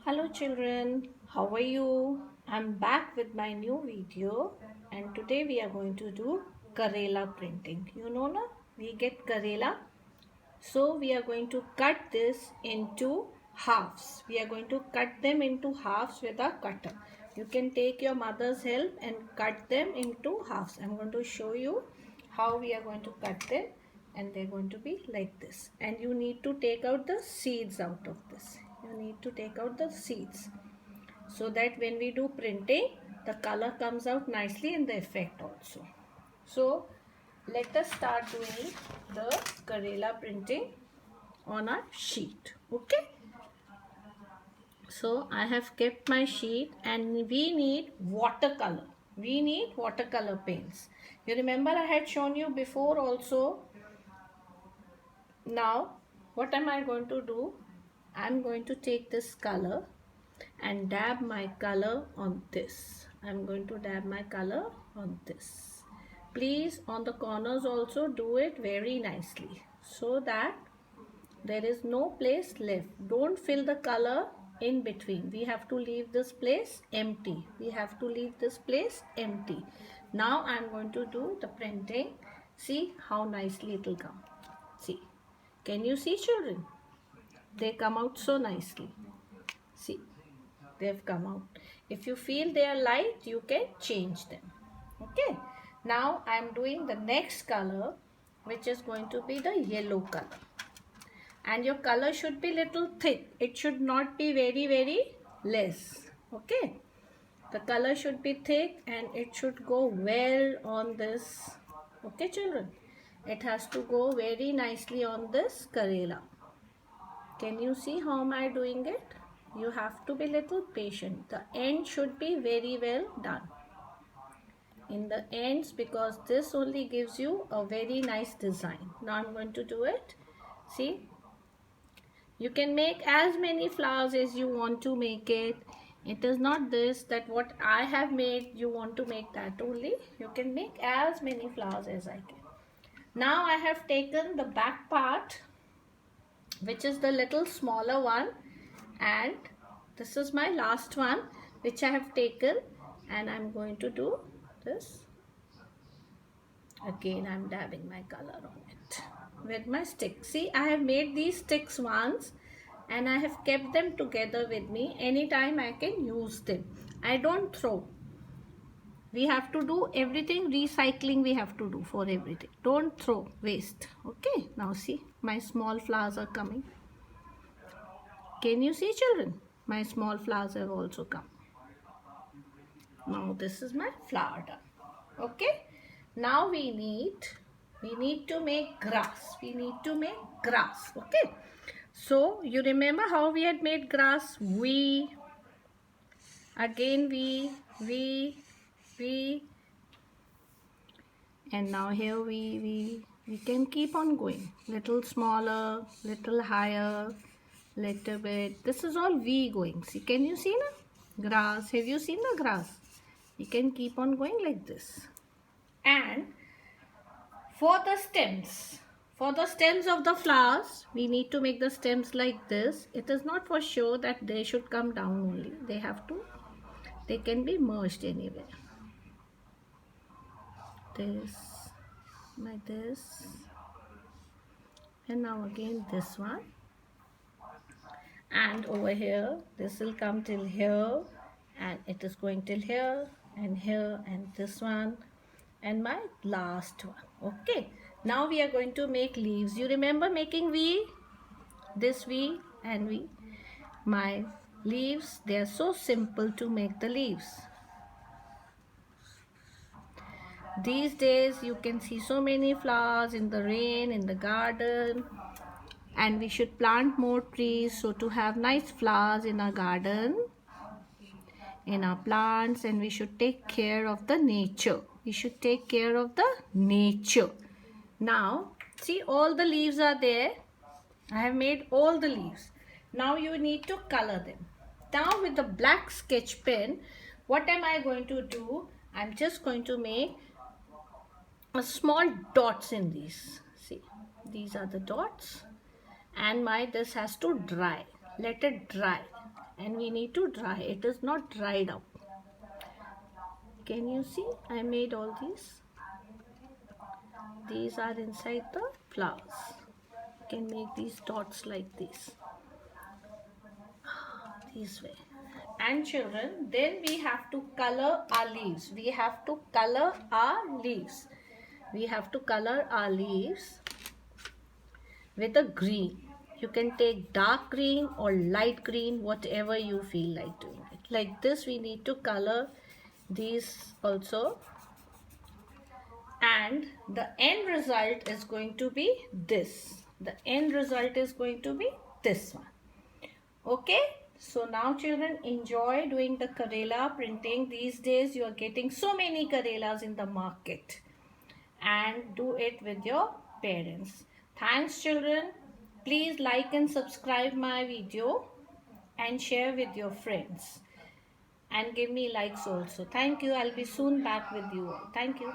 Hello children, how are you? I'm back with my new video and today we are going to do Karela printing. You know na, we get Karela. So we are going to cut this into halves. We are going to cut them into halves with a cutter. You can take your mother's help and cut them into halves. I'm going to show you how we are going to cut them and they're going to be like this. And you need to take out the seeds out of this. You need to take out the seeds so that when we do printing, the color comes out nicely and the effect also. So let us start doing the Karela printing on a sheet. Okay. So I have kept my sheet and we need watercolor. We need watercolor paints. You remember I had shown you before also. Now what am I going to do? I'm going to take this color and dab my color on this. I'm going to dab my color on this. Please on the corners also do it very nicely so that there is no place left. Don't fill the color in between. We have to leave this place empty. We have to leave this place empty. Now I am going to do the printing. See how nicely it will come. See. Can you see children? They come out so nicely. See. They have come out. If you feel they are light, you can change them. Okay. Now I am doing the next color, which is going to be the yellow color. And your color should be little thick. It should not be very less. Okay. The color should be thick and it should go well on this. Okay children. It has to go very nicely on this Karela. Can you see how am I doing it? You have to be little patient. The end should be very well done. In the ends, because this only gives you a very nice design. Now I'm going to do it. See, you can make as many flowers as you want to make it. It is not this that what I have made you want to make that only. You can make as many flowers as I can. Now I have taken the back part, which is the little smaller one, and this is my last one which I have taken, and I'm going to do this. Again I'm dabbing my color on it with my stick. See, I have made these sticks once and I have kept them together with me. Anytime I can use them. I don't throw. We have to do everything, recycling we have to do for everything. Don't throw, waste. Okay, now see, my small flowers are coming. Can you see children? My small flowers have also come. Now this is my flower done. Okay, now we need to make grass. We need to make grass. Okay, so you remember how we had made grass? We, again we, and now here we can keep on going. Little smaller, little higher, little bit. This is all V going. See, can you see now? Grass. Have you seen the grass? You can keep on going like this. And for the stems of the flowers, we need to make the stems like this. It is not for sure that they should come down only. They can be merged anywhere. This, like this. And now again this one. And over here, this will come till here. And it is going till here and this one. And my last one. Okay, now we are going to make leaves. You remember making V? This V and V. My leaves, they are so simple to make the leaves. These days you can see so many flowers in the rain, in the garden, and we should plant more trees so to have nice flowers in our garden, in our plants, and we should take care of the nature. We should take care of the nature. Now, see, all the leaves are there. I have made all the leaves. Now you need to color them. Now with the black sketch pen, what am I going to do? I'm just going to make a small dots in these. See, these are the dots. And this has to dry. Let it dry. and we need to dry. It is not dried up. Can you see? I made all these are inside the flowers. You can make these dots like this way. And children, then we have to color our leaves. We have to color our leaves. We have to color our leaves with a green. You can take dark green or light green, whatever you feel like doing it. Like this, we need to color these also. And the end result is going to be this. The end result is going to be this one. Okay, so now children, enjoy doing the Karela printing. These days you are getting so many Karelas in the market, and do it with your parents. Thanks children. Please like and subscribe my video and share with your friends, and give me likes also. Thank you. I'll be soon back with you all. Thank you.